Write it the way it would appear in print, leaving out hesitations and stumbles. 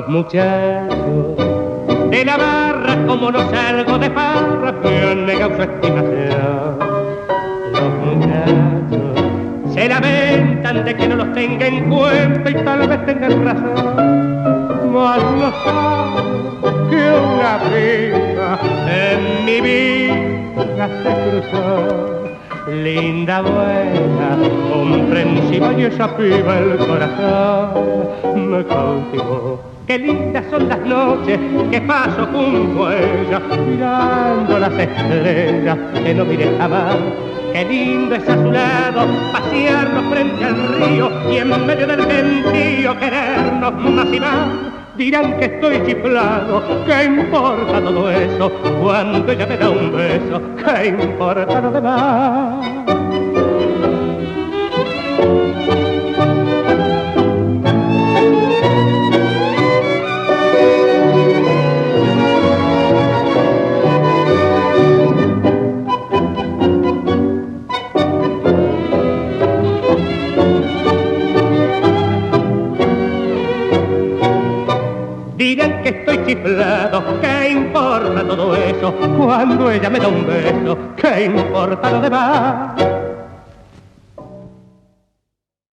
muchachos de la barra, como no salgo de farra, me han negado su estimación. Los muchachos se lamentan de que no los tenga en cuenta y tal vez tengan razón, mas no saben que una prima en mi vida se cruzó. Linda, buena, comprensiva, y esa piba el corazón me cautivó. Qué lindas son las noches que paso junto a ella, mirando las estrellas que no miré jamás. Qué lindo es a su lado pasearnos frente al río y en medio del gentío querernos más y más. Dirán que estoy chiflado, ¿qué importa todo eso? Cuando ella me da un beso, ¿qué importa lo demás? Dirán que estoy chiflado, ¿qué importa todo eso? Cuando ella me da un beso, ¿qué importa lo demás?